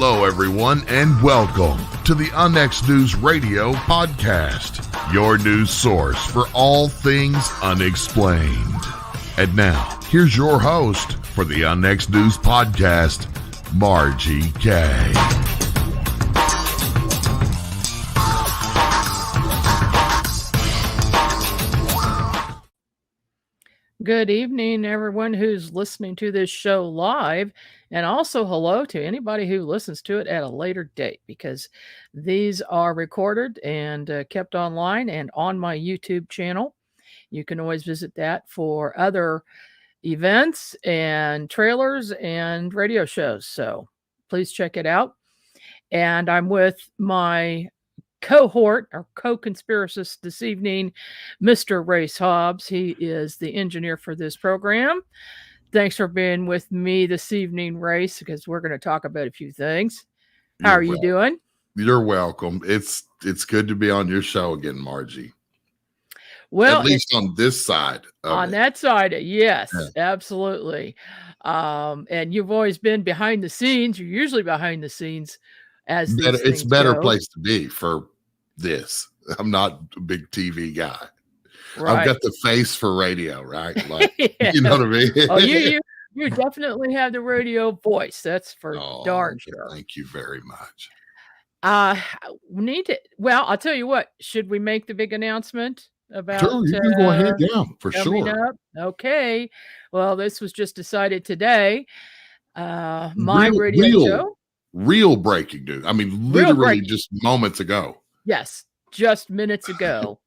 Hello, everyone, and welcome to the UnX News Radio podcast, your news source for all things unexplained. And now, here's your host for the UnX News podcast, Margie Kay. Good evening, everyone who's listening to this show live, and also hello to anybody who listens to it at a later date, because these are recorded and kept online and on my YouTube channel. You can always visit that for other events and trailers and radio shows, so please check it out. And I'm with my cohort or co-conspiracist this evening, Mr. Race Hobbs. He is the engineer for this program. Thanks for being with me this evening, Race, because we're going to talk about a few things. How are you doing? You're welcome. It's good to be on your show again, Margie. Well, at least on this side. That side, yes, yeah. Absolutely. And you've always been behind the scenes. You're usually behind the scenes. It's a better place to be for this. I'm not a big TV guy. Right. I've got the face for radio, right? Like, yeah. You know what I mean? Oh, you definitely have the radio voice. That's for darn sure. Thank you very much. We need to. Well, I'll tell you what. Should we make the big announcement about? Sure, you can go ahead. Yeah, for sure. Up? Okay. Well, this was just decided today. My radio show. Real breaking news. I mean, literally just moments ago. Yes, just minutes ago.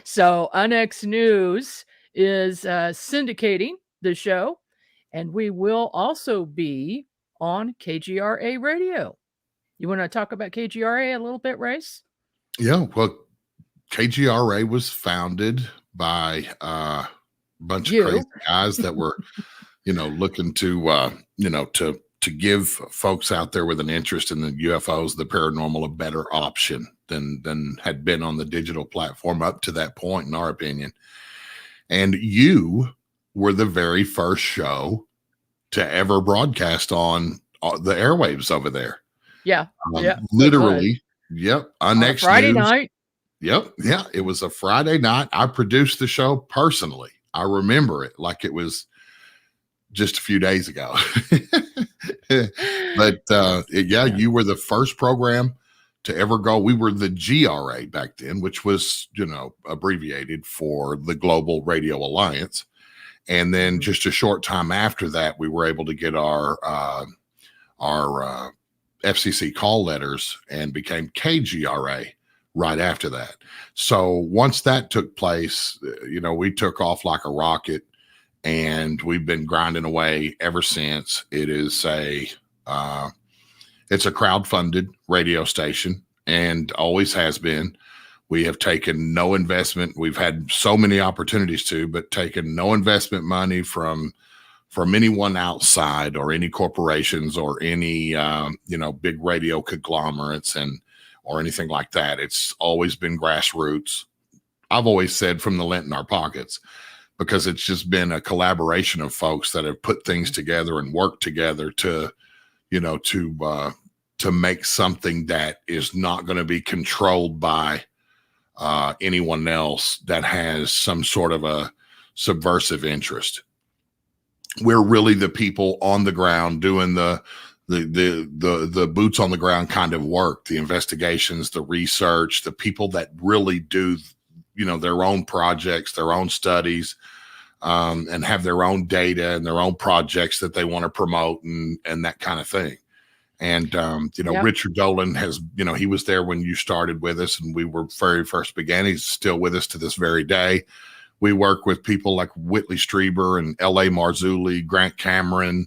So UnX News is syndicating the show, and we will also be on KGRA radio. You want to talk about KGRA a little bit, Race? Yeah, well, KGRA was founded by a bunch of crazy guys that were, looking to give folks out there with an interest in the UFOs, the paranormal, a better option than had been on the digital platform up to that point, in our opinion. And you were the very first show to ever broadcast on the airwaves over there. Yeah. Literally. Yep. UnX Friday News. Night. Yep. Yeah. It was a Friday night. I produced the show personally. I remember it like it was just a few days ago. But you were the first program to ever go. We were the GRA back then, which was, abbreviated for the Global Radio Alliance. And then just a short time after that, we were able to get our FCC call letters and became KGRA right after that. So once that took place, we took off like a rocket. And we've been grinding away ever since. It is it's a crowd-funded radio station and always has been. We have taken no investment. We've had so many opportunities but taken no investment money from anyone outside or any corporations or any, big radio conglomerates or anything like that. It's always been grassroots. I've always said from the lint in our pockets, because it's just been a collaboration of folks that have put things together and worked together to make something that is not going to be controlled by anyone else that has some sort of a subversive interest. We're really the people on the ground doing the boots on the ground kind of work, the investigations, the research, the people that really do their own projects, their own studies, and have their own data and their own projects that they want to promote and that kind of thing. And, Richard Dolan has, he was there when you started with us and we were very first began. He's still with us to this very day. We work with people like Whitley Strieber and L.A. Marzulli, Grant Cameron,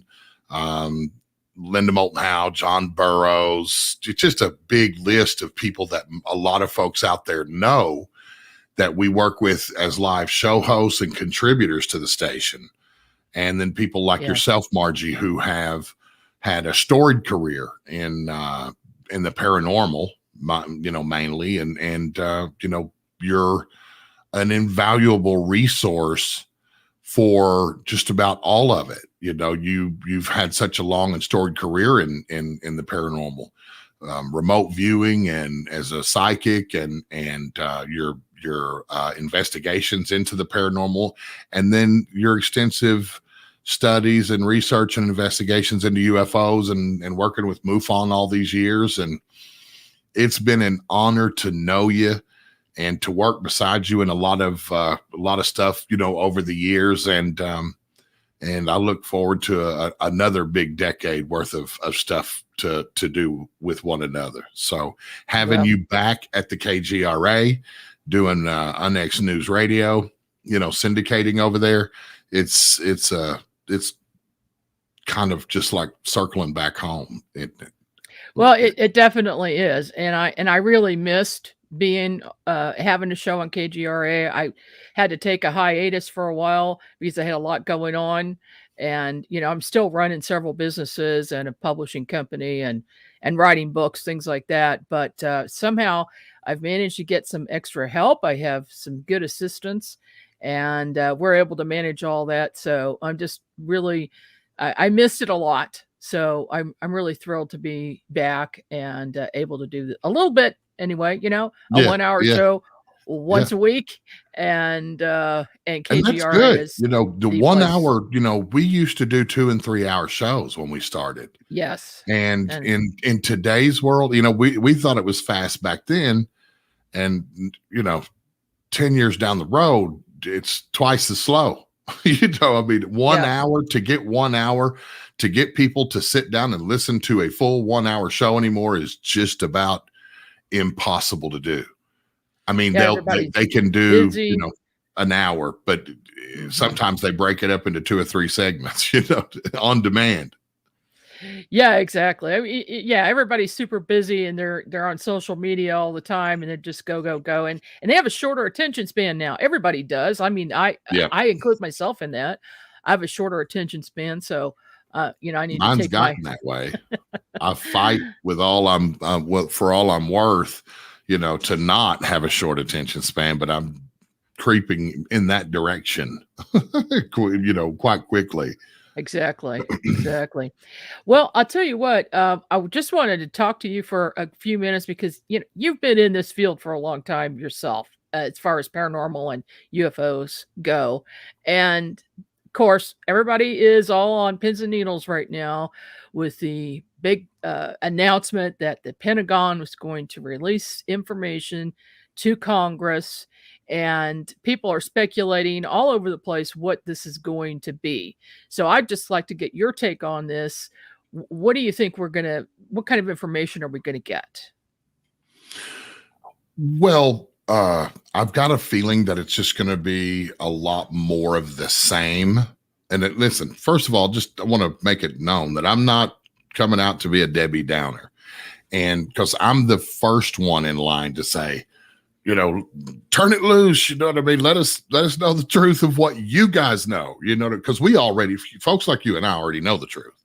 Linda Moulton Howe, John Burroughs. It's just a big list of people that a lot of folks out there know that we work with as live show hosts and contributors to the station. And then people like yourself, Margie, who have had a storied career in the paranormal, mainly. And you're an invaluable resource for just about all of it. You know, you've had such a long and storied career in the paranormal, remote viewing, and as a psychic, and your investigations into the paranormal, and then your extensive studies and research and investigations into UFOs, and working with MUFON all these years. And it's been an honor to know you and to work beside you in a lot of stuff, you know, over the years. And I look forward to another big decade worth of stuff to do with one another. So having you back at the KGRA, doing UnX News Radio, you know, syndicating over there, it's kind of just like circling back home. It definitely is, and I really missed being having a show on KGRA. I had to take a hiatus for a while because I had a lot going on, and you know, I'm still running several businesses and a publishing company and writing books, things like that. But somehow I've managed to get some extra help. I have some good assistants, and we're able to manage all that. So I'm just really, I missed it a lot. So I'm really thrilled to be back and able to do a little bit anyway, you know, a 1 hour show once a week, and KGRA that's good. is, you know, the 1 hour, you know, we used to do 2 and 3 hour shows when we started. Yes. And in today's world, you know, we thought it was fast back then, and you know, 10 years down the road, it's twice as slow. You know, I mean, 1 hour, to get 1 hour, to get people to sit down and listen to a full 1 hour show anymore is just about impossible to do. I mean, they can do, you know, an hour, but sometimes they break it up into 2 or 3 segments, you know, on demand. Yeah, exactly. I mean, everybody's super busy, and they're on social media all the time, and they just go, and they have a shorter attention span now. Everybody does. I mean, I include myself in that. I have a shorter attention span, so you know, I need Mine's to take gotten that way. I fight with all for all I'm worth, you know, to not have a short attention span, but I'm creeping in that direction, you know, quite quickly. Exactly. Well, I'll tell you what, I just wanted to talk to you for a few minutes because, you know, you've been in this field for a long time yourself, as far as paranormal and UFOs go. And of course, everybody is all on pins and needles right now with the big announcement that the Pentagon was going to release information to Congress, and people are speculating all over the place what this is going to be. So I'd just like to get your take on this. What do you think what kind of information are we going to get? Well, I've got a feeling that it's just going to be a lot more of the same. And listen, first of all, I want to make it known that I'm not coming out to be a Debbie Downer. And because I'm the first one in line to say, you know, turn it loose. You know what I mean? Let us know the truth of what you guys know, you know, because folks like you and I already know the truth.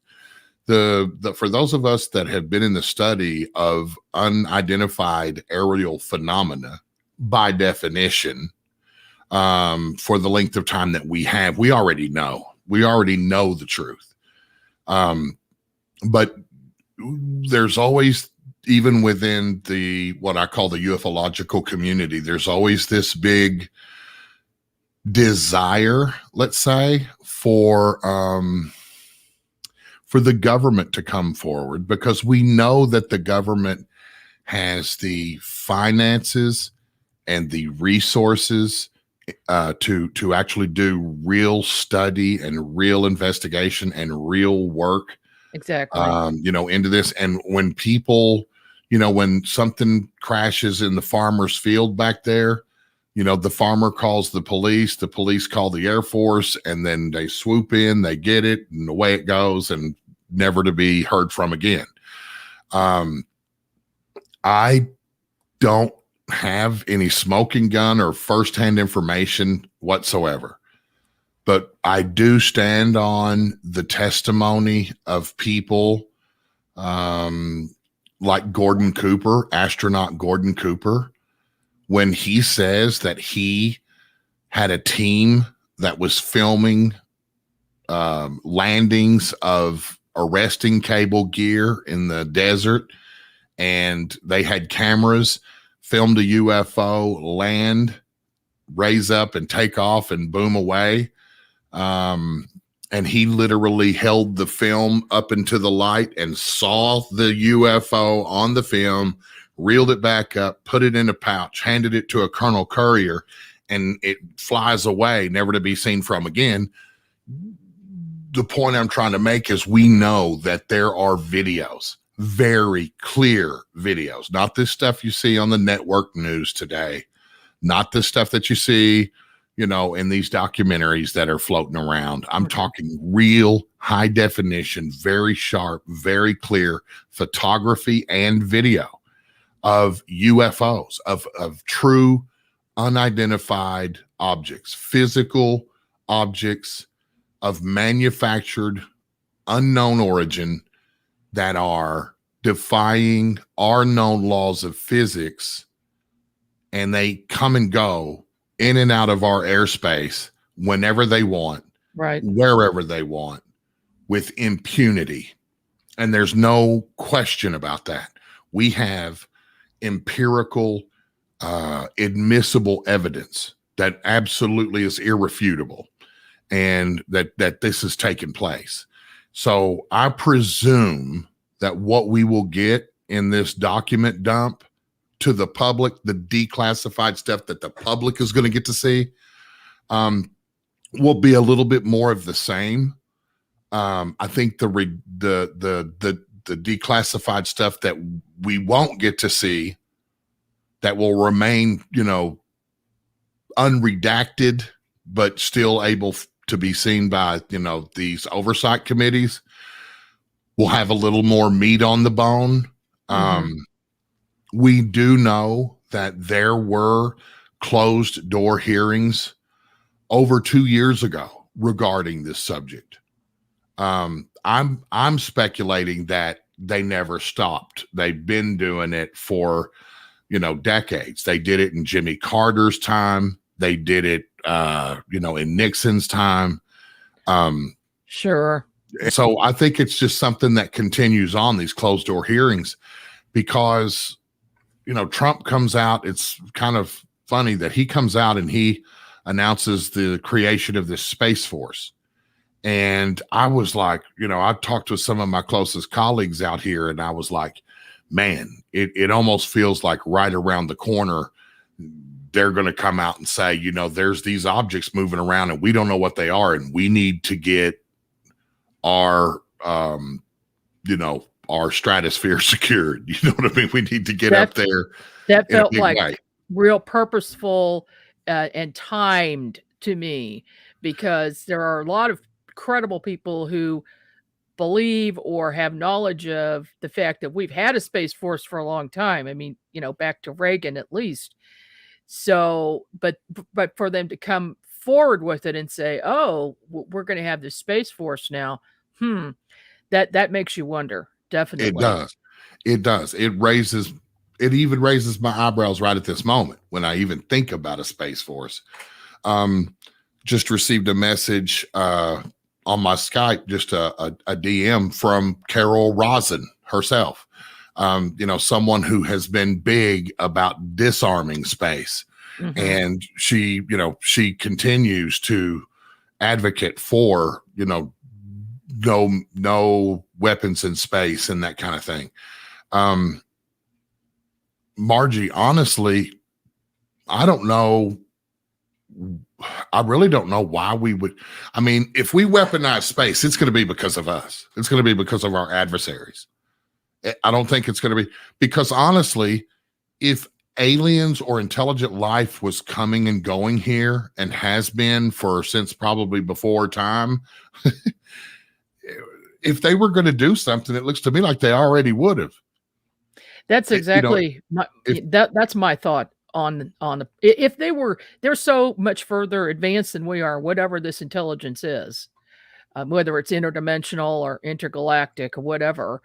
For those of us that have been in the study of unidentified aerial phenomena, by definition, for the length of time that we have, we already know the truth. But there's always, even within what I call the ufological community, there's always this big desire, let's say, for the government to come forward, because we know that the government has the finances and the resources to actually do real study and real investigation and real work. Exactly. You know, into this. And when people, you know, when something crashes in the farmer's field back there, you know, the farmer calls the police call the Air Force, and then they swoop in, they get it, and away it goes, and never to be heard from again. I don't have any smoking gun or firsthand information whatsoever, but I do stand on the testimony of people like Gordon Cooper, astronaut Gordon Cooper, when he says that he had a team that was filming landings of arresting cable gear in the desert, and they had cameras, filmed a UFO land, raise up and take off and boom away. And he literally held the film up into the light and saw the UFO on the film, reeled it back up, put it in a pouch, handed it to a Colonel Courier, and it flies away, never to be seen from again. The point I'm trying to make is we know that there are videos, very clear videos, not this stuff you see on the network news today, not the stuff that you see, you know, in these documentaries that are floating around. I'm talking real high definition, very sharp, very clear photography and video of UFOs, of true unidentified objects, physical objects of manufactured unknown origin that are defying our known laws of physics, and they come and go in and out of our airspace whenever they want, right, wherever they want, with impunity. And there's no question about that. We have empirical, admissible evidence that absolutely is irrefutable, and that this has taken place. So I presume that what we will get in this document dump to the public, the declassified stuff that the public is going to get to see, will be a little bit more of the same. I think the declassified stuff that we won't get to see, that will remain, you know, unredacted, but still able to be seen by, you know, these oversight committees, will have a little more meat on the bone. We do know that there were closed door hearings over 2 years ago regarding this subject. I'm speculating that they never stopped. They've been doing it for, you know, decades. They did it in Jimmy Carter's time. They did it, you know, in Nixon's time. Sure. So I think it's just something that continues on, these closed door hearings, because, you know, Trump comes out. It's kind of funny that he comes out and he announces the creation of this Space Force. And I was like, you know, I talked to some of my closest colleagues out here, and I was like, man, it almost feels like right around the corner, they're going to come out and say, you know, there's these objects moving around and we don't know what they are, and we need to get our, you know, our stratosphere secured. You know what I mean? We need to get up there. That felt like real purposeful and timed to me, because there are a lot of credible people who believe or have knowledge of the fact that we've had a Space Force for a long time. I mean, you know, back to Reagan at least. So, but for them to come forward with it and say, oh, we're going to have this Space Force now. That makes you wonder. Definitely. It does. It does. It even raises my eyebrows right at this moment when I even think about a Space Force. Just received a message on my Skype, just a DM from Carol Rosin herself. You know, someone who has been big about disarming space. And she, you know, she continues to advocate for, you know, no weapons in space and that kind of thing. Margie, honestly, I don't know. I really don't know why we would. I mean, if we weaponize space, it's going to be because of us. It's going to be because of our adversaries. I don't think it's going to be, because honestly, if aliens or intelligent life was coming and going here, and has been since probably before time, if they were going to do something, it looks to me like they already would have. That's exactly that's my thought on if they're so much further advanced than we are, whatever this intelligence is, whether it's interdimensional or intergalactic or whatever,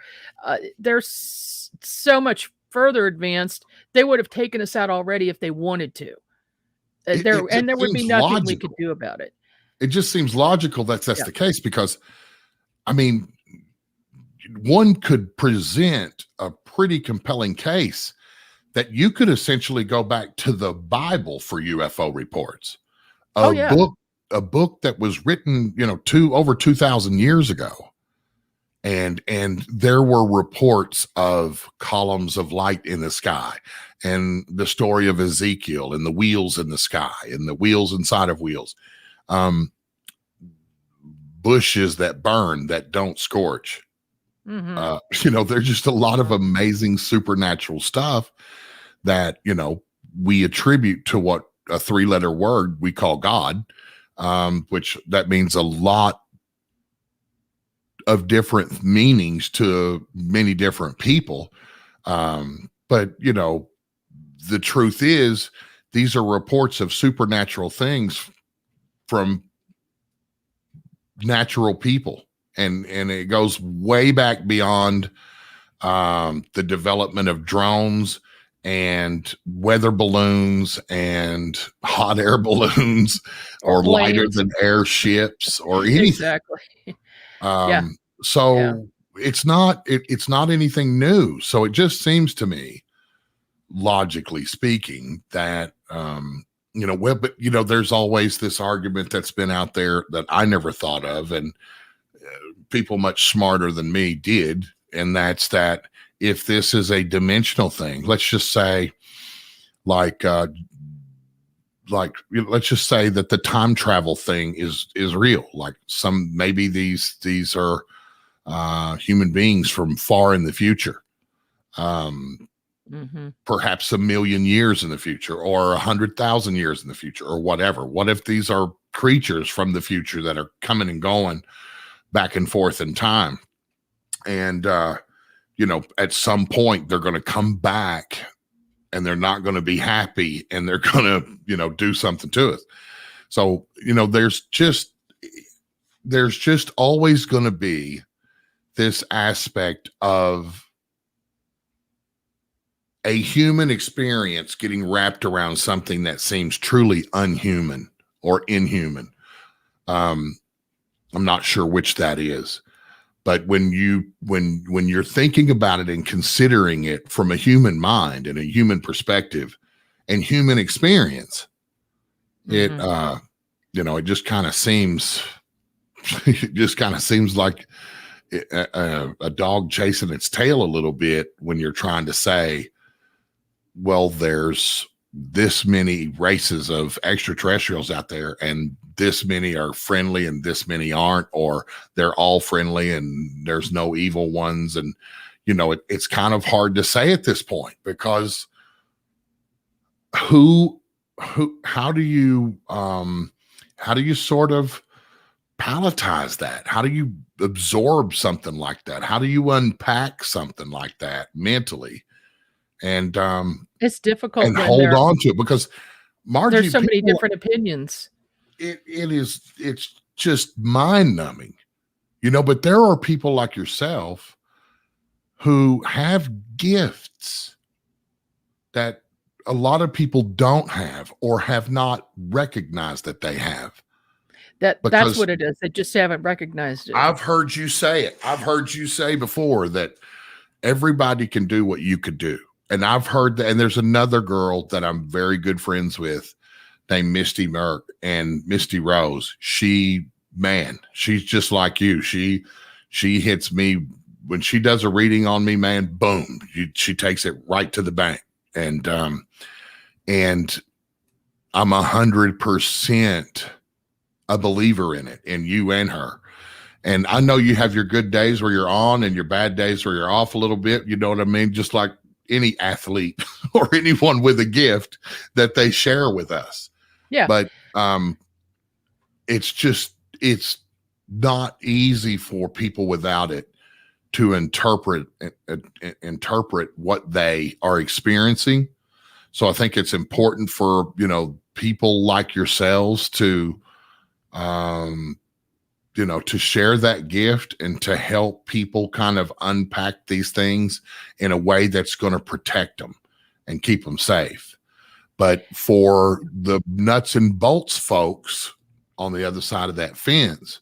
they're so much further advanced. They would have taken us out already if they wanted to. There would be nothing we could do about it. It just seems logical that's the case, because I mean, one could present a pretty compelling case that you could essentially go back to the Bible for UFO reports. A book that was written, over 2,000 years ago. And there were reports of columns of light in the sky, and the story of Ezekiel and the wheels in the sky and the wheels inside of wheels. Bushes that burn, that don't scorch. There's just a lot of amazing supernatural stuff that, we attribute to what a 3-letter word we call God, which that means a lot of different meanings to many different people. But, the truth is, these are reports of supernatural things from natural people. And it goes way back beyond the development of drones and weather balloons and hot air balloons or lighter than air ships or anything. Exactly. It's not anything new. So it just seems to me, logically speaking, that there's always this argument that's been out there that I never thought of, and people much smarter than me did, and that's that if this is a dimensional thing, let's just say let's just say that the time travel thing is real. Like maybe these are human beings from far in the future, perhaps 1 million years in the future, or 100,000 years in the future, or whatever. What if these are creatures from the future that are coming and going back and forth in time? And, at some point they're going to come back and they're not going to be happy, and they're going to, do something to us. So, there's just always going to be this aspect of a human experience getting wrapped around something that seems truly unhuman or inhuman. I'm not sure which that is, but when you're thinking about it and considering it from a human mind and a human perspective and human experience, it just kind of seems like a dog chasing its tail a little bit when you're trying to say, well, there's this many races of extraterrestrials out there, and this many are friendly and this many aren't, or they're all friendly and there's no evil ones. And, it's kind of hard to say at this point, because how do you sort of palletize that? How do you absorb something like that? How do you unpack something like that mentally? And it's difficult and hold on to it, because Margie, there's so many different opinions. It's just mind numbing, but there are people like yourself who have gifts that a lot of people don't have or have not recognized that they have. That's what it is. They just haven't recognized it. I've heard you say it. I've heard you say before that everybody can do what you could do. And I've heard that, and there's another girl that I'm very good friends with named Misty Merck, and Misty Rose. She's just like you. She hits me when she does a reading on me, man, boom. She takes it right to the bank. And I'm 100% a believer in it, in you and her. And I know you have your good days where you're on and your bad days where you're off a little bit. You know what I mean? Just like any athlete or anyone with a gift that they share with us. Yeah. But it's not easy for people without it to interpret what they are experiencing. So I think it's important for, people like yourselves to, to share that gift and to help people kind of unpack these things in a way that's going to protect them and keep them safe. But for the nuts and bolts folks, on the other side of that fence.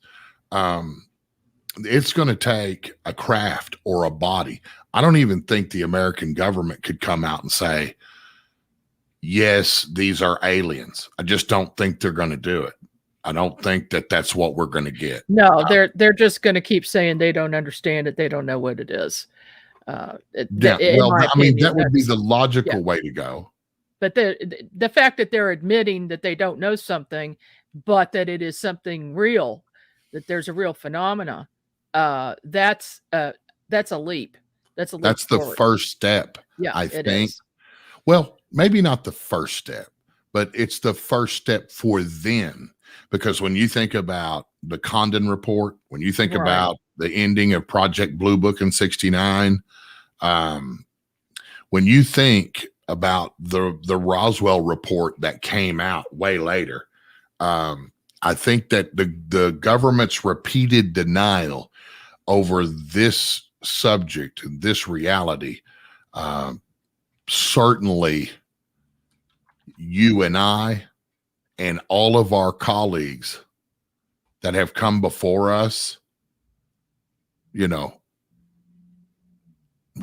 It's going to take a craft or a body. I don't even think the American government could come out and say, yes, these are aliens. I just don't think they're going to do it. I don't think that that's what we're going to get. No, they're just going to keep saying they don't understand it. They don't know what it is. Well, I mean, that would be the logical way to go. But the fact that they're admitting that they don't know something, but that it is something real, that there's a real phenomena, that's a leap. That's the first step. Yeah, I think. Well, maybe not the first step, but it's the first step for them. Because when you think about the Condon report, when you think about the ending of Project Blue Book in '69, when you think about the Roswell report that came out way later, I think that the government's repeated denial over this subject, this reality, certainly you and I and all of our colleagues that have come before us, you know,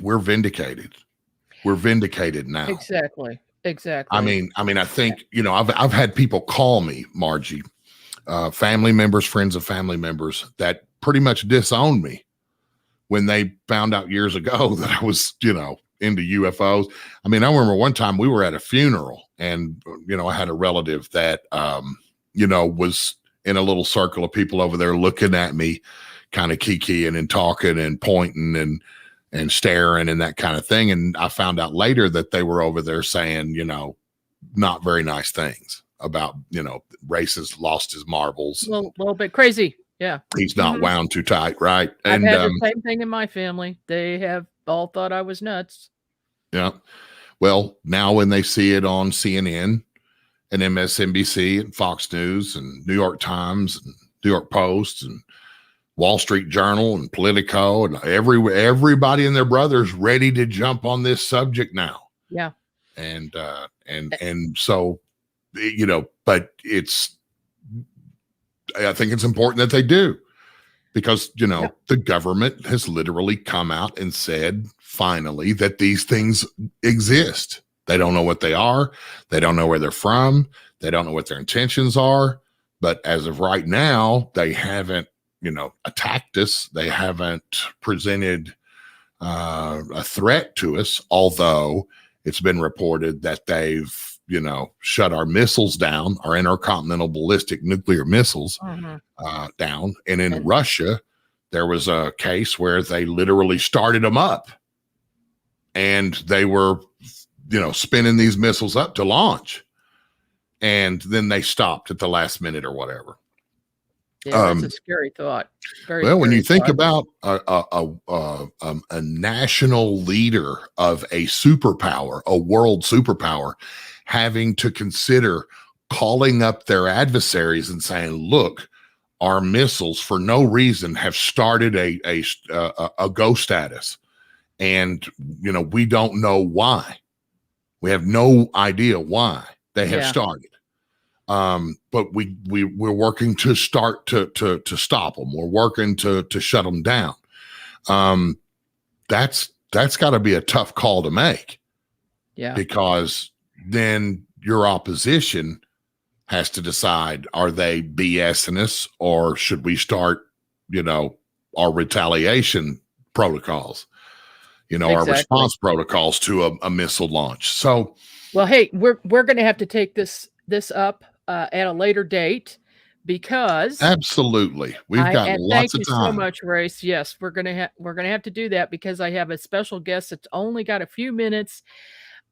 we're vindicated. We're vindicated now. Exactly. I mean, I think, you know, I've had people call me, Margie, family members, friends of family members that pretty much disowned me when they found out years ago that I was, you know, into UFOs. I mean, I remember one time we were at a funeral and, you know, I had a relative that, you know, was in a little circle of people over there looking at me, kind of kikiing and talking and pointing and staring and that kind of thing. And I found out later that they were over there saying, you know, not very nice things about, you know, Race has lost his marbles. A little bit crazy. Yeah. He's not wound too tight. Right. And I've had the same thing in my family. They have all thought I was nuts. Yeah. Well, now when they see it on CNN and MSNBC and Fox News and New York Times and New York Post and Wall Street Journal and Politico and everybody and their brothers ready to jump on this subject now. Yeah. And so, you know, but I think it's important that they do, because, you know, the government has literally come out and said finally that these things exist. They don't know what they are. They don't know where they're from. They don't know what their intentions are. But as of right now, they haven't, you know, attacked us. They haven't presented a threat to us, although it's been reported that they've, you know, shut our missiles down, our intercontinental ballistic nuclear missiles down. And in Russia, there was a case where they literally started them up and they were, you know, spinning these missiles up to launch. And then they stopped at the last minute or whatever. Yeah, that's a scary thought. Well, when you think about a national leader of a superpower, a world superpower, having to consider calling up their adversaries and saying, look, our missiles for no reason have started a go status. And, you know, we don't know why. We have no idea why they have started. But we're working to start to stop them. We're working to shut them down. That's got to be a tough call to make. Yeah. Because then your opposition has to decide, are they BSing us, or should we start, you know, our retaliation protocols, you know, our response protocols to a missile launch. So, well, hey, we're going to have to take this up at a later date, because absolutely we've got lots of time. Thank you so much, Race. Yes, we're gonna have to do that, because I have a special guest that's only got a few minutes,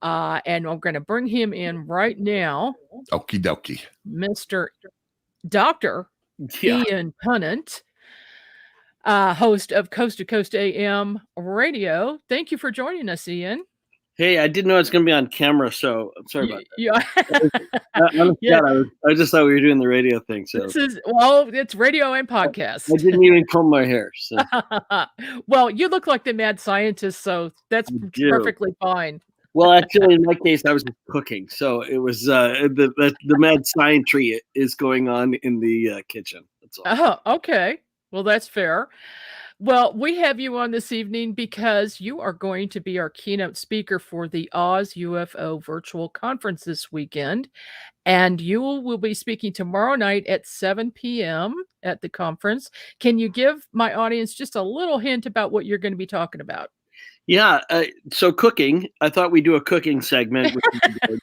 and I'm going to bring him in right now. Okie dokie. Mr. Dr. Ian Punnett, host of Coast to Coast AM Radio. Thank you for joining us, Ian. Hey, I didn't know it's going to be on camera, so I'm sorry about that. Yeah. I just thought we were doing the radio thing. So it's radio and podcast. I didn't even comb my hair. So. Well, you look like the mad scientist, so that's perfectly fine. Well, actually, in my case, I was just cooking, so it was the mad science tree is going on in the kitchen. That's all. Oh, okay. Well, that's fair. Well, we have you on this evening because you are going to be our keynote speaker for the OZ UFO virtual conference this weekend. And you will be speaking tomorrow night at 7 p.m. at the conference. Can you give my audience just a little hint about what you're going to be talking about? Yeah. So cooking. I thought we'd do a cooking segment. Which would be good.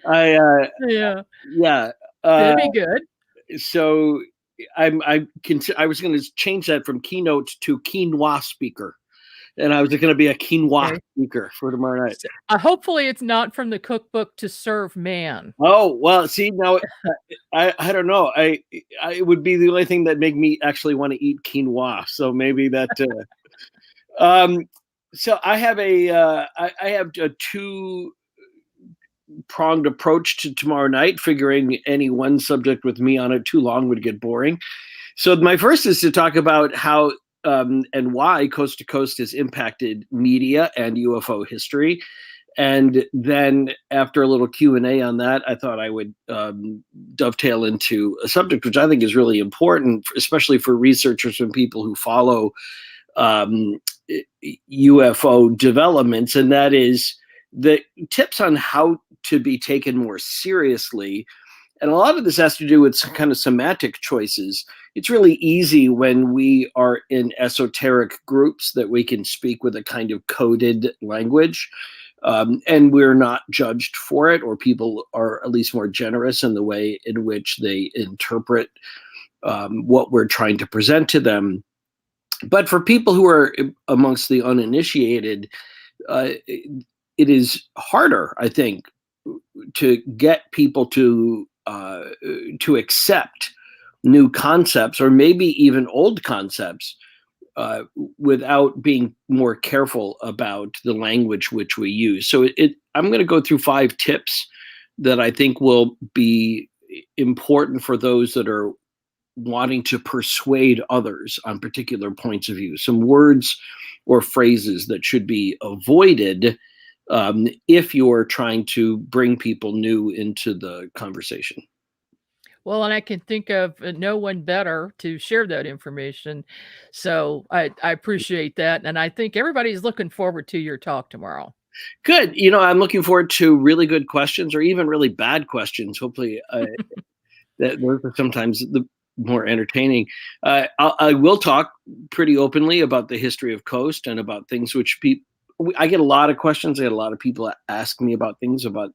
Yeah, Yeah. that'd be good. So I was going to change that from keynote to quinoa speaker, and I was going to be a quinoa speaker for tomorrow night. Hopefully, it's not from the cookbook To Serve Man. Oh well, see now, I don't know. I it would be the only thing that make me actually want to eat quinoa. So maybe that. So I have I have a two-pronged approach to tomorrow night, figuring any one subject with me on it too long would get boring. So my first is to talk about how and why Coast to Coast has impacted media and UFO history. And then after a little Q&A on that, I thought I would dovetail into a subject which I think is really important, especially for researchers and people who follow UFO developments, and that is the tips on how to be taken more seriously. And a lot of this has to do with some kind of semantic choices. It's really easy when we are in esoteric groups that we can speak with a kind of coded language, and we're not judged for it, or people are at least more generous in the way in which they interpret what we're trying to present to them. But for people who are amongst the uninitiated, it is harder, I think, to get people to accept new concepts, or maybe even old concepts, without being more careful about the language which we use. So I'm going to go through 5 tips that I think will be important for those that are wanting to persuade others on particular points of view. Some words or phrases that should be avoided if you're trying to bring people new into the conversation. Well, and I can think of no one better to share that information. So I appreciate that. And I think everybody's looking forward to your talk tomorrow. Good. I'm looking forward to really good questions, or even really bad questions. Hopefully, those are sometimes the more entertaining. I will talk pretty openly about the history of Coast and about things which I get a lot of questions. I get a lot of people ask me about things about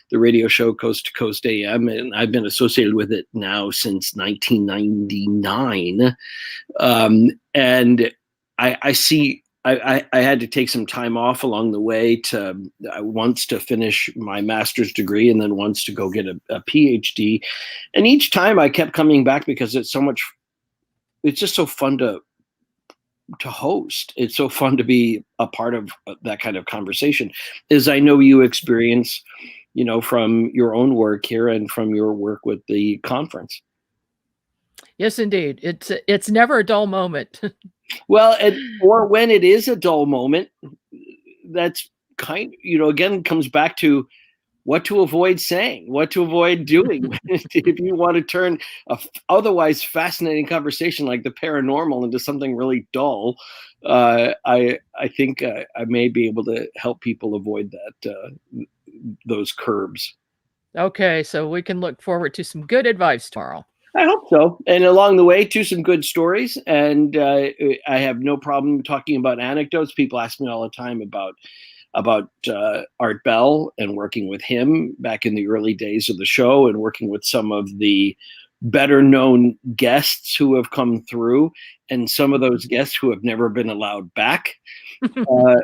the radio show Coast to Coast AM, and I've been associated with it now since 1999. And I see I had to take some time off along the way to once to finish my master's degree, and then once to go get a PhD. And each time I kept coming back because it's just so fun to host. It's so fun to be a part of that kind of conversation, as I know you experience, from your own work here and from your work with the conference. Yes, indeed. It's never a dull moment. Well, or when it is a dull moment, that's again, comes back to what to avoid saying, what to avoid doing. If you want to turn a otherwise fascinating conversation like the paranormal into something really dull, I think I may be able to help people avoid those curbs. Okay, so we can look forward to some good advice tomorrow. I hope so. And along the way, too, some good stories. And I have no problem talking about anecdotes. People ask me all the time about Art Bell and working with him back in the early days of the show, and working with some of the better known guests who have come through, and some of those guests who have never been allowed back. I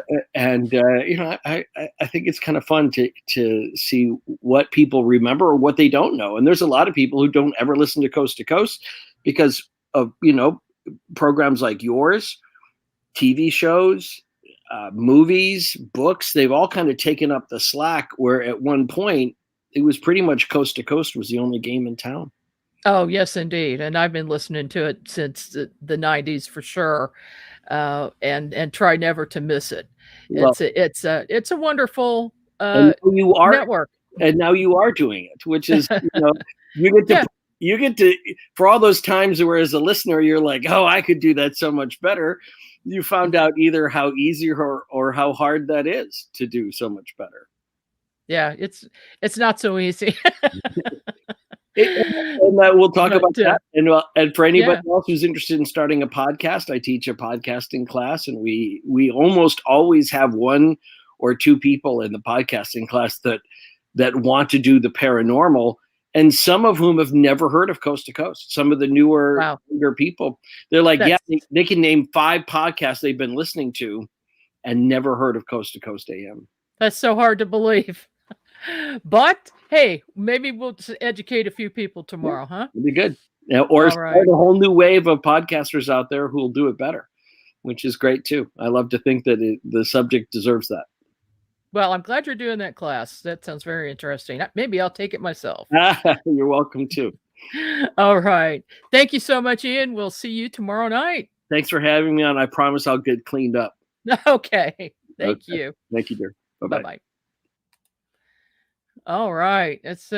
think it's kind of fun to see what people remember or what they don't know. And there's a lot of people who don't ever listen to Coast because of, programs like yours, TV shows, movies, books. They've all kind of taken up the slack, where at one point it was pretty much Coast to Coast was the only game in town. Oh, yes, indeed. And I've been listening to it since the 90s for sure. and try never to miss it. Well, It's a wonderful and you are network. and now you are doing it, which is, you get to for all those times where as a listener you're like, oh, I could do that so much better. You found out either how easy or how hard that is to do so much better. Yeah, it's not so easy. And we'll talk about that. And for anybody else who's interested in starting a podcast, I teach a podcasting class, and we almost always have one or two people in the podcasting class that want to do the paranormal, and some of whom have never heard of Coast to Coast. Some of the younger people, they're like, they can name 5 podcasts they've been listening to and never heard of Coast to Coast AM. That's so hard to believe. But hey, maybe we'll educate a few people tomorrow, huh? It'd be good. Or start a whole new wave of podcasters out there who will do it better, which is great too. I love to think that the subject deserves that. Well, I'm glad you're doing that class. That sounds very interesting. Maybe I'll take it myself. You're welcome too. All right. Thank you so much, Ian. We'll see you tomorrow night. Thanks for having me on. I promise I'll get cleaned up. Okay. Thank you. Thank you, dear. Bye-bye. Bye-bye. All right. It's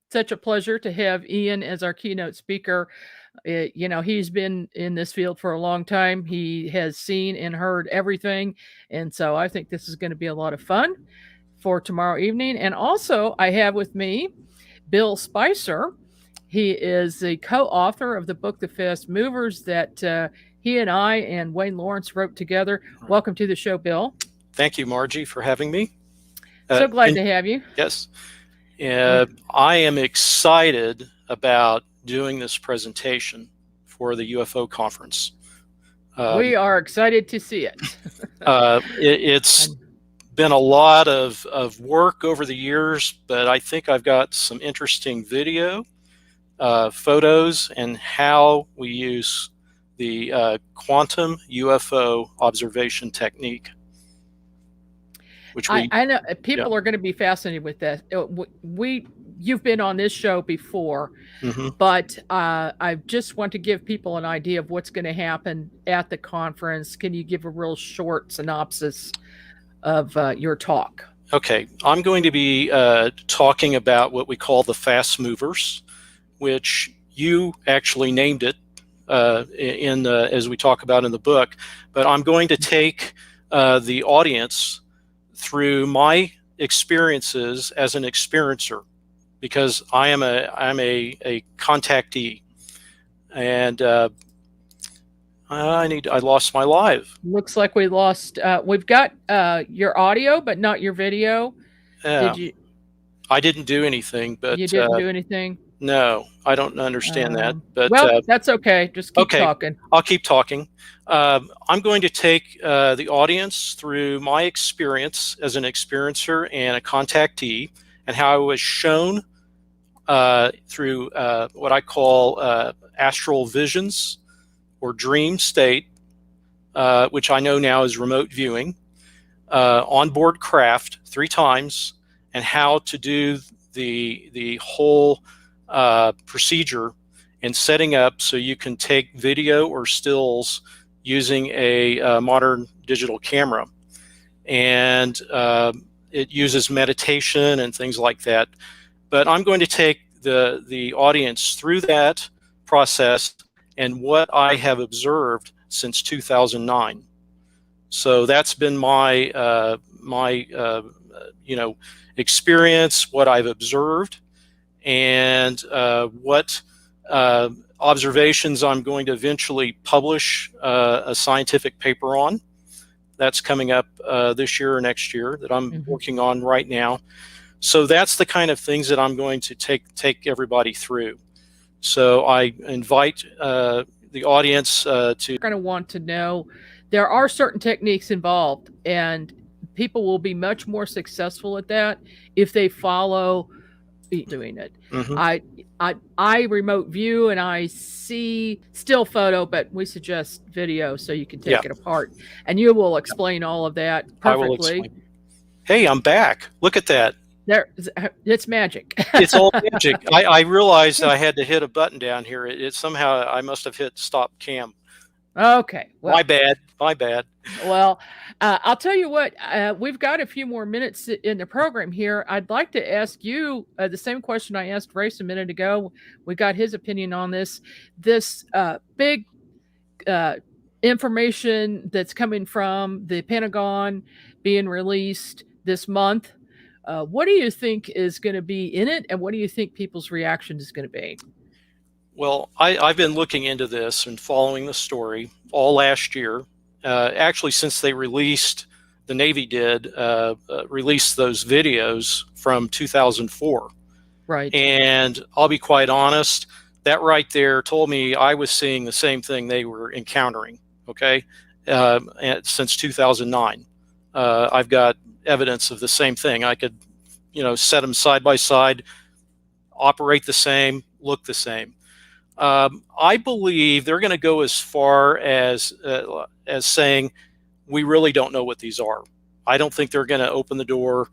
such a pleasure to have Ian as our keynote speaker. He's been in this field for a long time. He has seen and heard everything. And so I think this is going to be a lot of fun for tomorrow evening. And also I have with me Bill Spicer. He is the co-author of the book, The Fast Movers, that he and I and Wayne Lawrence wrote together. Welcome to the show, Bill. Thank you, Margie, for having me. So glad to have you. Yes. I am excited about doing this presentation for the UFO conference. We are excited to see it. It's been a lot of work over the years, but I think I've got some interesting video, photos, and how we use the quantum UFO observation technique. Which I know people are going to be fascinated with that. You've been on this show before, but I just want to give people an idea of what's going to happen at the conference. Can you give a real short synopsis of your talk? Okay, I'm going to be talking about what we call the fast movers, which you actually named it as we talk about in the book. But I'm going to take the audience through my experiences as an experiencer, because I'm a contactee, and I lost my live. Looks like we lost. We've got your audio, but not your video. Did you? I didn't do anything, but you didn't do anything. No, I don't understand that. But well, that's okay. Just keep talking. I'll keep talking. I'm going to take the audience through my experience as an experiencer and a contactee, and how I was shown through what I call astral visions or dream state, which I know now is remote viewing, onboard craft 3 times, and how to do the whole procedure and setting up so you can take video or stills using a modern digital camera. And it uses meditation and things like that. But I'm going to take the audience through that process and what I have observed since 2009. So that's been my experience, what I've observed, and what observations I'm going to eventually publish a scientific paper on. That's coming up this year or next year that I'm working on right now. So that's the kind of things that I'm going to take everybody through. So I invite the audience to... You're going to want to know there are certain techniques involved, and people will be much more successful at that if they follow doing it. I remote view and I see still photo, but we suggest video so you can take it apart, and you will explain all of that perfectly. I will explain. Hey, I'm back. Look at that. It's magic. It's all magic. I realized I had to hit a button down here. It somehow I must have hit stop cam. Okay. Well, My bad. My bad. Well, I'll tell you what, we've got a few more minutes in the program here. I'd like to ask you the same question I asked Race a minute ago. We got his opinion on this. This big information that's coming from the Pentagon being released this month. What do you think is going to be in it, and what do you think people's reaction is going to be? Well, I've been looking into this and following the story all last year. Actually, since they released, the Navy did release those videos from 2004. Right. And I'll be quite honest, that right there told me I was seeing the same thing they were encountering. Okay, since 2009, I've got evidence of the same thing. I could, set them side by side, operate the same, look the same. I believe they're going to go as far as saying we really don't know what these are. I don't think they're going to open the door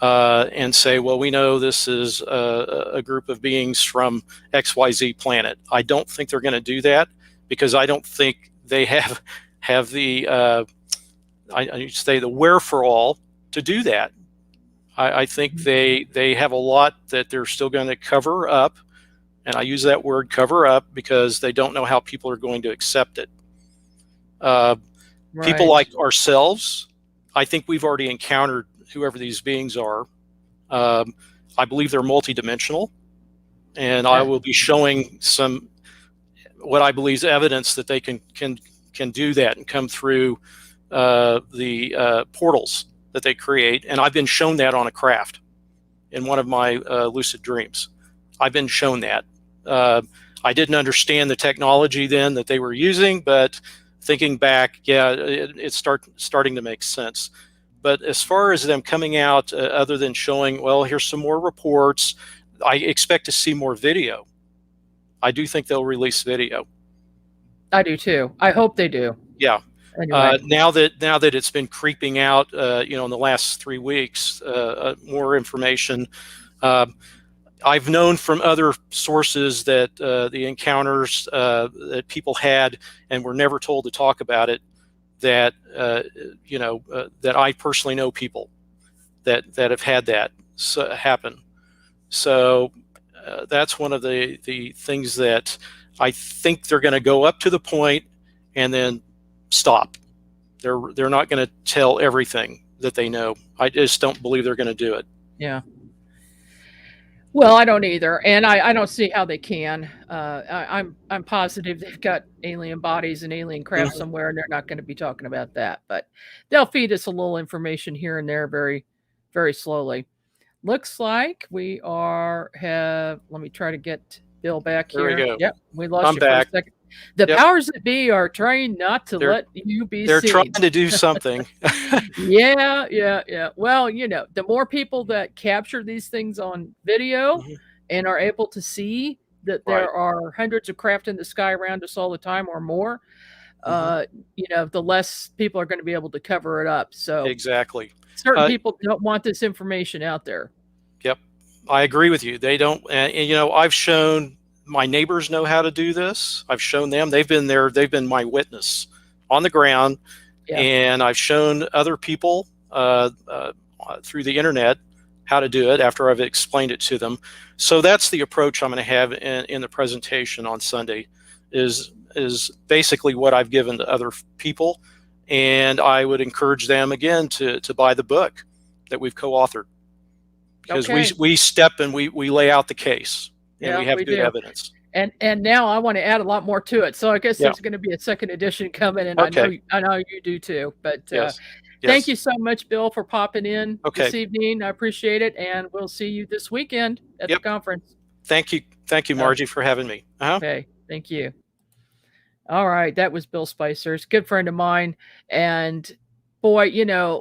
and say, well, we know this is a group of beings from XYZ planet. I don't think they're going to do that, because I don't think they have the I say the wherefore to do that. I think they have a lot that they're still going to cover up. And I use that word cover up because they don't know how people are going to accept it. People like ourselves, I think we've already encountered whoever these beings are. I believe they're multidimensional, and I will be showing some what I believe is evidence that they can do that and come through the portals that they create. And I've been shown that on a craft in one of my lucid dreams. I've been shown that. I didn't understand the technology then that they were using, but thinking back, yeah, it's starting to make sense. But as far as them coming out, other than showing, well, here's some more reports, I expect to see more video. I do think they'll release video. I do too. I hope they do. Yeah. Anyway. Now that it's been creeping out, in the last 3 weeks, more information. I've known from other sources that the encounters that people had and were never told to talk about it, that that I personally know people that have had that happen. So that's one of the things that I think they're going to go up to the point and then stop. They're not going to tell everything that they know. I just don't believe they're going to do it. Yeah. Well, I don't either, and I don't see how they can. I'm positive they've got alien bodies and alien craft somewhere, and they're not going to be talking about that. But they'll feed us a little information here and there, very, very slowly. Looks like we let me try to get Bill back here. There we go. Yep, we lost I'm you back. for a second. The powers that be are trying not to let you be They're seen. trying to do something. Yeah. Well, the more people that capture these things on video and are able to see that there are hundreds of craft in the sky around us all the time or more, the less people are going to be able to cover it up. So exactly. Certain people don't want this information out there. Yep. I agree with you. They don't, and I've shown my neighbors know how to do this. I've shown them. They've been there. They've been my witness on the ground. Yeah. And I've shown other people through the internet how to do it after I've explained it to them. So that's the approach I'm going to have in the presentation on Sunday is basically what I've given to other people. And I would encourage them again to buy the book that we've co-authored, because we step and we lay out the case. And we have good evidence. And now I want to add a lot more to it. So I guess there's going to be a second edition coming, and I know you do too. But thank you so much, Bill, for popping in this evening. I appreciate it, and we'll see you this weekend at the conference. Thank you, Margie, for having me. Okay, thank you. All right, that was Bill Spicer. He's a good friend of mine, and boy,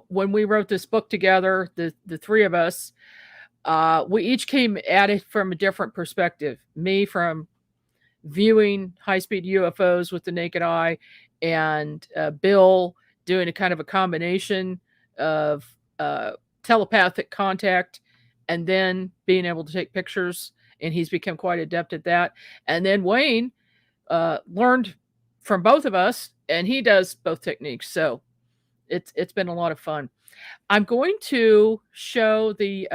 when we wrote this book together, the three of us. We each came at it from a different perspective. Me from viewing high-speed UFOs with the naked eye, and Bill doing a kind of a combination of telepathic contact and then being able to take pictures, and he's become quite adept at that. And then Wayne learned from both of us, and he does both techniques. So it's been a lot of fun. I'm going to show the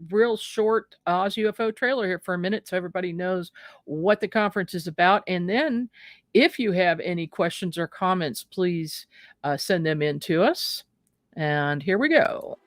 real short Oz UFO trailer here for a minute so everybody knows what the conference is about. And then if you have any questions or comments, please send them in to us. And here we go.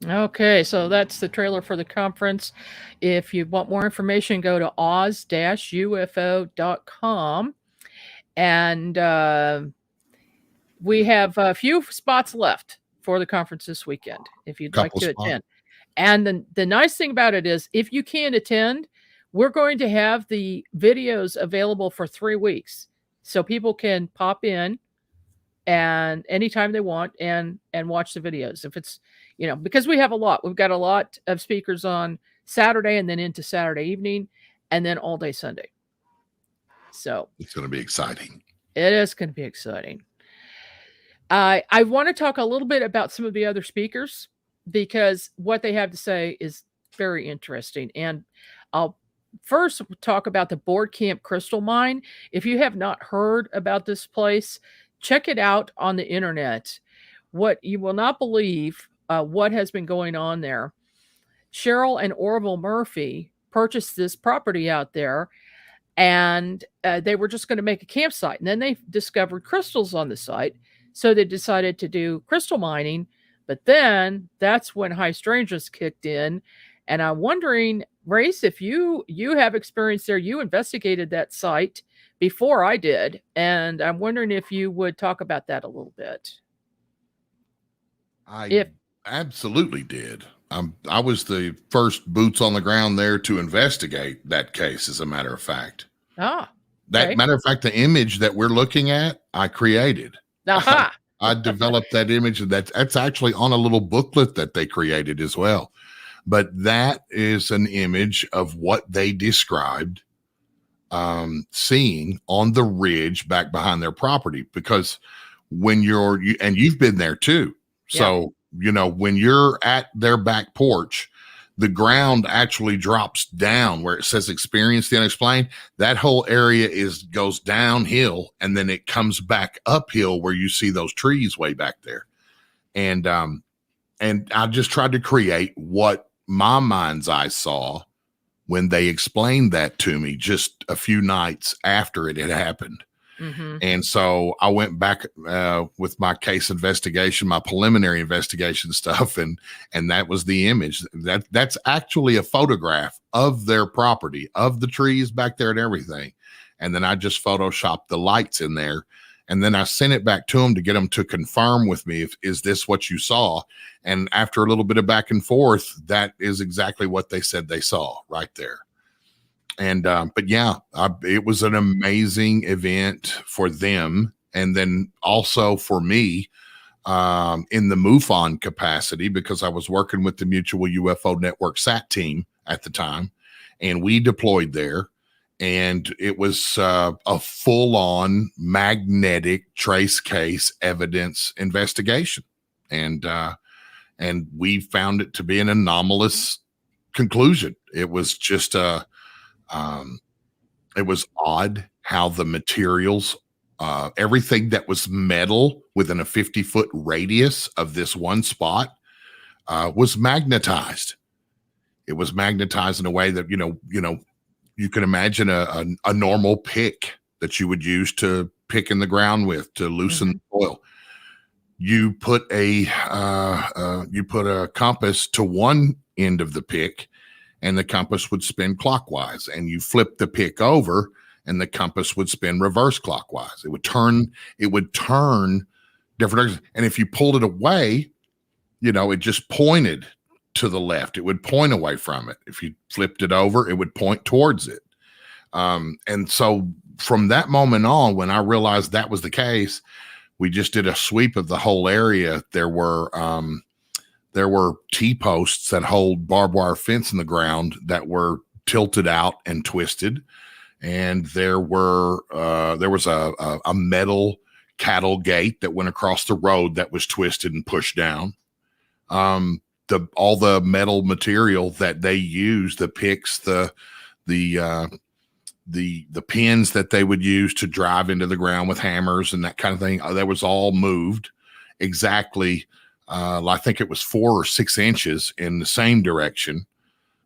Okay, so that's the trailer for the conference. If you want more information, go to oz-ufo.com. And we have a few spots left for the conference this weekend, if you'd like to attend. And the nice thing about it is, if you can't attend, we're going to have the videos available for 3 weeks. So people can pop in and anytime they want and watch the videos. If it's, because we've got a lot of speakers on Saturday and then into Saturday evening and then all day Sunday. So it's going to be exciting. It is going to be exciting. I want to talk a little bit about some of the other speakers because what they have to say is very interesting. And I'll first talk about the Board Camp Crystal Mine. If you have not heard about this place, check it out on the internet. What you will not believe what has been going on there. Cheryl and Orville Murphy purchased this property out there, and they were just going to make a campsite. And then they discovered crystals on the site, so they decided to do crystal mining. But then that's when high strangeness kicked in. And I'm wondering, Race, if you have experience there, you investigated that site before I did, and I'm wondering if you would talk about that a little bit. I absolutely did. I was the first boots on the ground there to investigate that case, as a matter of fact. Okay. Matter of fact, the image that we're looking at, I created. Aha. I developed that image, and that's actually on a little booklet that they created as well. But that is an image of what they described seeing on the ridge back behind their property. Because when and you've been there too. So, when you're at their back porch, the ground actually drops down where it says experience the unexplained. That whole area goes downhill, and then it comes back uphill where you see those trees way back there. And I just tried to create what my mind's eye saw when they explained that to me just a few nights after it had happened. Mm-hmm. And so I went back with my case investigation, my preliminary investigation stuff, and that was the image. That's actually a photograph of their property, of the trees back there and everything. And then I just photoshopped the lights in there, and then I sent it back to them to get them to confirm with me, is this what you saw? And after a little bit of back and forth, that is exactly what they said they saw right there. And, but yeah, it was an amazing event for them. And then also for me, in the MUFON capacity, because I was working with the Mutual UFO Network SAT team at the time, and we deployed there, and it was a full-on magnetic trace case evidence investigation. And we found it to be an anomalous conclusion. It was just it was odd how the materials, everything that was metal within a 50-foot radius of this one spot, was magnetized. It was magnetized in a way that, you can imagine a normal pick that you would use to pick in the ground with, to loosen the soil. you put a compass to one end of the pick, and the compass would spin clockwise, and you flip the pick over and the compass would spin reverse clockwise. It would turn different directions. And if you pulled it away, it just pointed to the left. It would point away from it. If you flipped it over, it would point towards it. And so from that moment on, when I realized that was the case, we just did a sweep of the whole area. There were T-posts that hold barbed wire fence in the ground that were tilted out and twisted. And there was a metal cattle gate that went across the road that was twisted and pushed down. All the metal material that they use, the picks, the pins that they would use to drive into the ground with hammers and that kind of thing, that was all moved exactly. I think it was 4 or 6 inches in the same direction,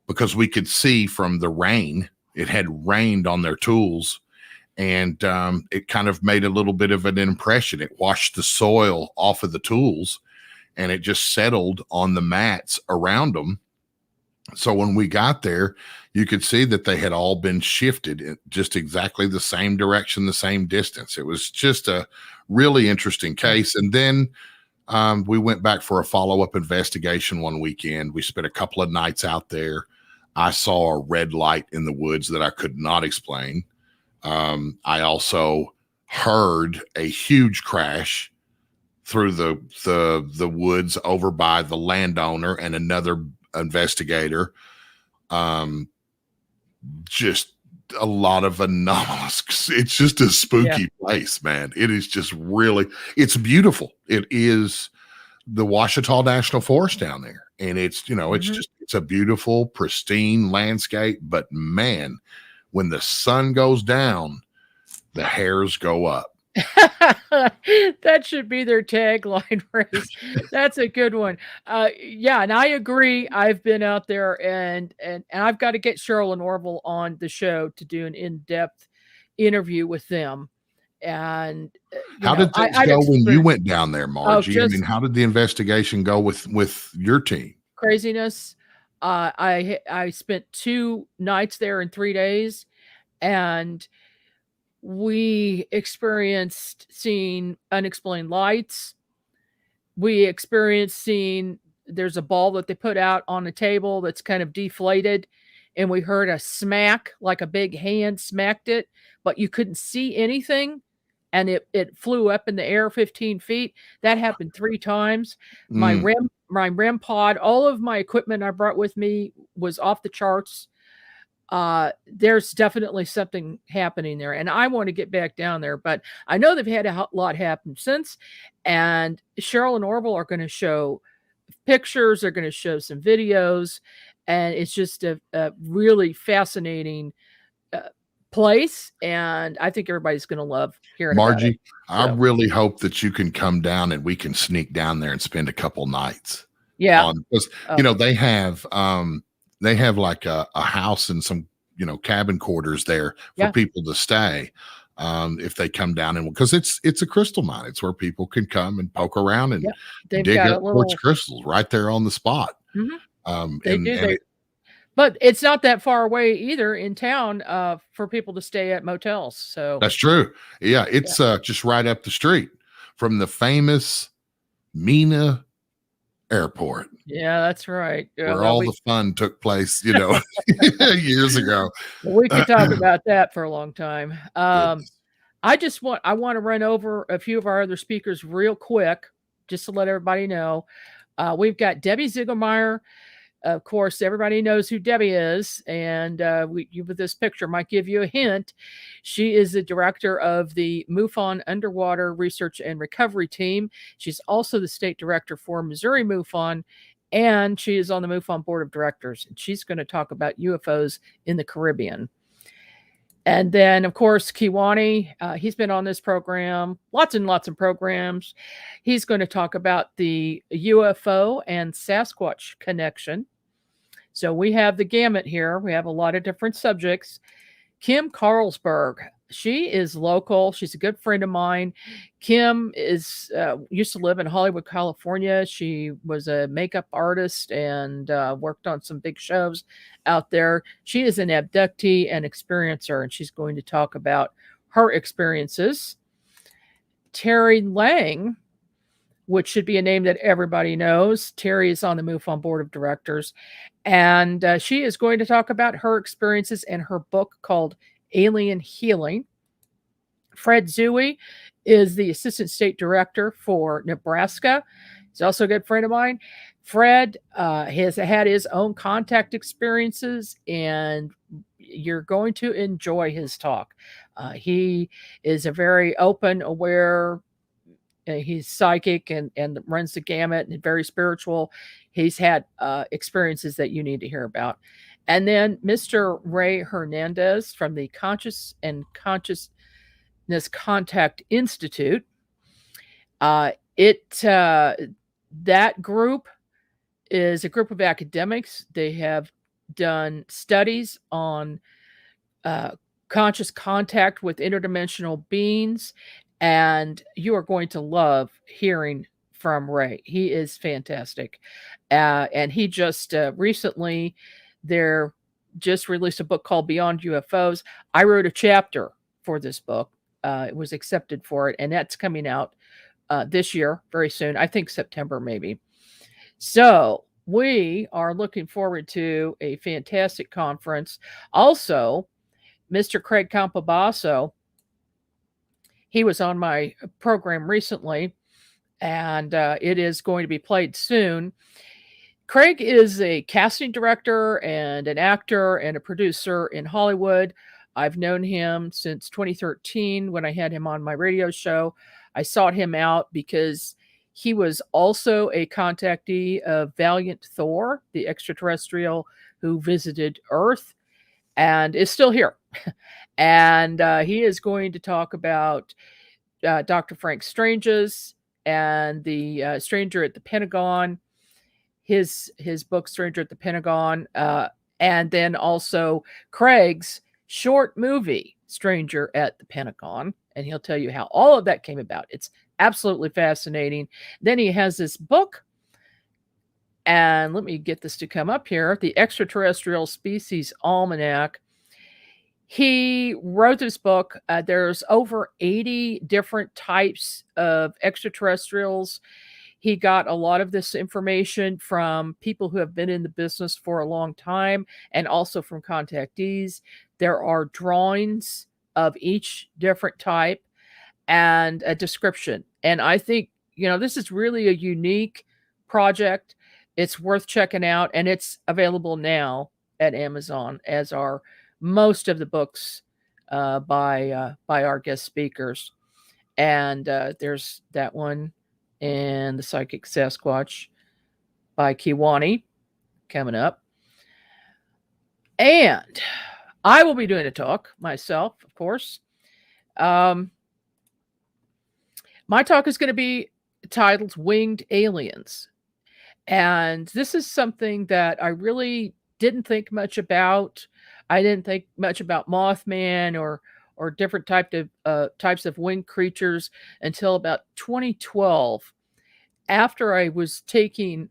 because we could see from the rain, it had rained on their tools, and it kind of made a little bit of an impression. It washed the soil off of the tools, and it just settled on the mats around them. So when we got there, you could see that they had all been shifted in just exactly the same direction, the same distance. It was just a really interesting case. And then we went back for a follow-up investigation one weekend. We spent a couple of nights out there. I saw a red light in the woods that I could not explain. I also heard a huge crash through the woods over by the landowner and another investigator. Just a lot of anomalous. It's just a spooky place, man. It is just really, it's beautiful. It is the Ouachita National Forest down there. And it's, it's a beautiful, pristine landscape. But man, when the sun goes down, the hairs go up. That should be their tagline, Race. That's a good one. Yeah, and I agree. I've been out there, and I've got to get Cheryl and Orville on the show to do an in-depth interview with them. And how did things go when you went down there, Margie? I mean, how did the investigation go with your team? Craziness. I spent 2 nights there in 3 days, and we experienced seeing unexplained lights. We experienced seeing there's a ball that they put out on a table that's kind of deflated, and we heard a smack, like a big hand smacked it, but you couldn't see anything, and it flew up in the air 15 feet. That happened 3 times. My REM pod, all of my equipment I brought with me was off the charts. There's definitely something happening there, and I want to get back down there, but I know they've had a lot happen since, and Cheryl and Orville are going to show pictures. They're going to show some videos, and it's just a really fascinating place, and I think everybody's going to love hearing Margie, about it. I really hope that you can come down and we can sneak down there and spend a couple nights. Yeah. Because, they have like a house and some, cabin quarters there for people to stay. If they come down, and because it's a crystal mine, it's where people can come and poke around and dig up quartz crystals right there on the spot. Mm-hmm. But it's not that far away either in town for people to stay at motels. So that's true. Yeah, it's just right up the street from the famous Mena Airport. Yeah, that's right. Where all the fun took place, years ago. We could talk about that for a long time. I want to run over a few of our other speakers real quick, just to let everybody know. We've got Debbie Ziegelmeyer. Of course, everybody knows who Debbie is, and with this picture might give you a hint. She is the director of the MUFON Underwater Research and Recovery Team. She's also the state director for Missouri MUFON, and she is on the MUFON Board of Directors. And she's going to talk about UFOs in the Caribbean. And then, of course, Kiwani, he's been on this program, lots and lots of programs. He's going to talk about the UFO and Sasquatch connection. So we have the gamut here. We have a lot of different subjects. Kim Carlsberg, She is local. She's a good friend of mine. Kim is used to live in Hollywood, California. She was a makeup artist and worked on some big shows out there. She is an abductee and experiencer, and she's going to talk about her experiences. Terry Lang, which should be a name that everybody knows. Terry is on the MUFON board of directors, and she is going to talk about her experiences and her book called Alien Healing. Fred Zooey is the assistant state director for Nebraska. He's also a good friend of mine. Fred has had his own contact experiences, and you're going to enjoy his talk. He is a very open, aware, he's psychic and runs the gamut and very spiritual. He's had experiences that you need to hear about. And then Mr. Ray Hernandez from the Conscious and Consciousness Contact Institute. That group is a group of academics. They have done studies on conscious contact with interdimensional beings, and you are going to love hearing from Ray. He is fantastic. And he just recently, they're just released a book called Beyond UFOs. I wrote a chapter for this book. It was accepted for it, and that's coming out this year, very soon. I think September, maybe. So we are looking forward to a fantastic conference. Also, Mr. Craig Campobasso, he was on my program recently, and it is going to be played soon. Craig is a casting director and an actor and a producer in Hollywood. I've known him since 2013 when I had him on my radio show. I sought him out because he was also a contactee of Valiant Thor, the extraterrestrial who visited Earth and is still here. And he is going to talk about Dr. Frank Strange's and the Stranger at the Pentagon, his book Stranger at the Pentagon, and then also Craig's short movie Stranger at the Pentagon, and he'll tell you how all of that came about. It's absolutely fascinating. Then he has this book, and let me get this to come up here, The Extraterrestrial Species Almanac. He wrote this book. There's over 80 different types of extraterrestrials. He got a lot of this information from people who have been in the business for a long time and also from contactees. There are drawings of each different type and a description. And I think, this is really a unique project. It's worth checking out, and it's available now at Amazon, as are most of the books by our guest speakers. And there's that one and The Psychic Sasquatch by Kiwani coming up. And I will be doing a talk myself, of course. My talk is going to be titled Winged Aliens. And this is something that I really didn't think much about. I didn't think much about Mothman or different types of winged creatures until about 2012, after I was taking,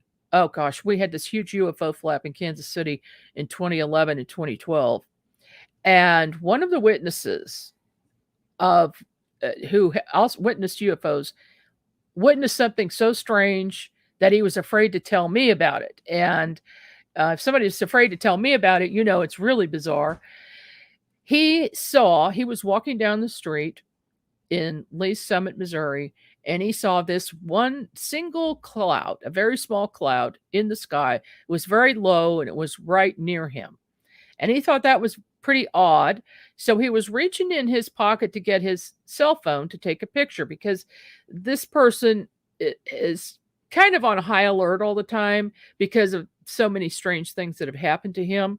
we had this huge UFO flap in Kansas City in 2011 and 2012. And one of the witnesses who also witnessed UFOs witnessed something so strange that he was afraid to tell me about it. And if somebody's afraid to tell me about it, it's really bizarre. He was walking down the street in Lee's Summit, Missouri, and he saw this one single cloud, a very small cloud in the sky. It was very low, and it was right near him. And he thought that was pretty odd. So he was reaching in his pocket to get his cell phone to take a picture, because this person is kind of on high alert all the time because of so many strange things that have happened to him.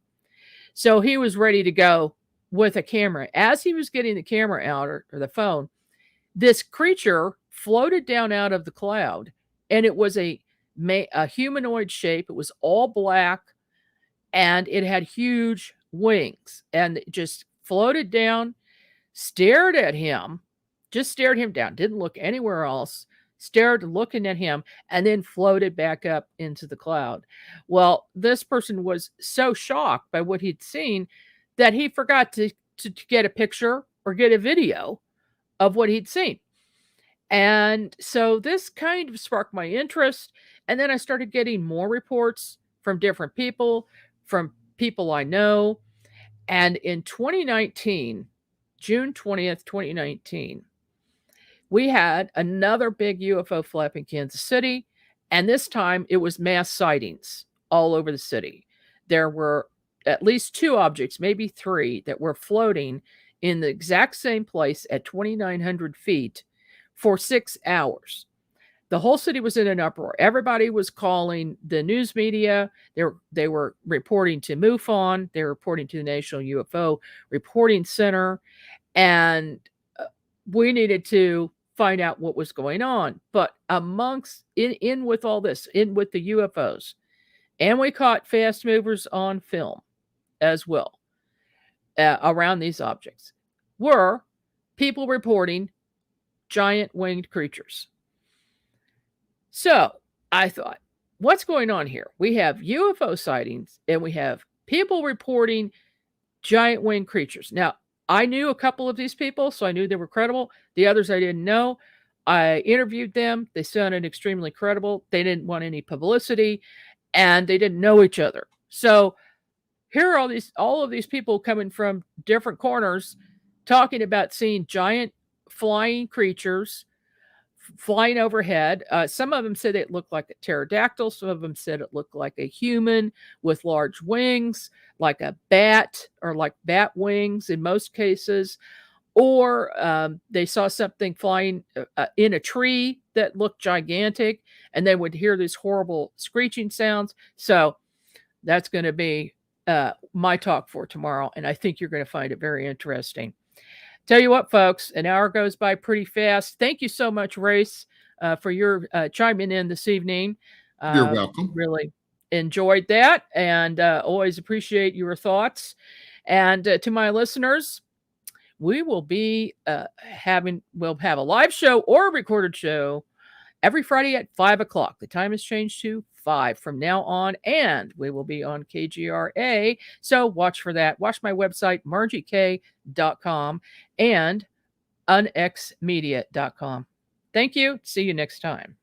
So he was ready to go with a camera. As he was getting the camera out, or the phone, this creature floated down out of the cloud, and it was a humanoid shape. It was all black, and it had huge wings, and it just floated down, stared at him, just stared him down, didn't look anywhere else, stared looking at him, and then floated back up into the cloud. Well, this person was so shocked by what he'd seen that he forgot to get a picture or get a video of what he'd seen. And so this kind of sparked my interest. And then I started getting more reports from different people, from people I know. And in 2019, June 20th, 2019, we had another big UFO flap in Kansas City. And this time it was mass sightings all over the city. There were at least 2 objects, maybe 3, that were floating in the exact same place at 2,900 feet for 6 hours. The whole city was in an uproar. Everybody was calling the news media. They were reporting to MUFON. They were reporting to the National UFO Reporting Center. And we needed to find out what was going on. But amongst, in with all this, in with the UFOs, and we caught fast movers on film as well around these objects, were people reporting giant winged creatures. So I thought, what's going on here? We have UFO sightings and we have people reporting giant winged creatures. Now, I knew a couple of these people, so I knew they were credible. The others I didn't know. I interviewed them. They sounded extremely credible. They didn't want any publicity, and they didn't know each other. So here are all of these people coming from different corners talking about seeing giant flying creatures flying overhead. Some of them said it looked like a pterodactyl. Some of them said it looked like a human with large wings, like a bat, or like bat wings in most cases. Or they saw something flying in a tree that looked gigantic, and they would hear these horrible screeching sounds. So that's going to be my talk for tomorrow, and I think you're going to find it very interesting. Tell you what, folks, an hour goes by pretty fast. Thank you so much, Race, for your chiming in this evening. You're welcome. Really enjoyed that, and always appreciate your thoughts. And to my listeners, we will be we'll have a live show or a recorded show every Friday at 5 o'clock. The time has changed to 5 from now on, and we will be on KGRA. So watch for that. Watch my website, margiekay.com and unxmedia.com. Thank you. See you next time.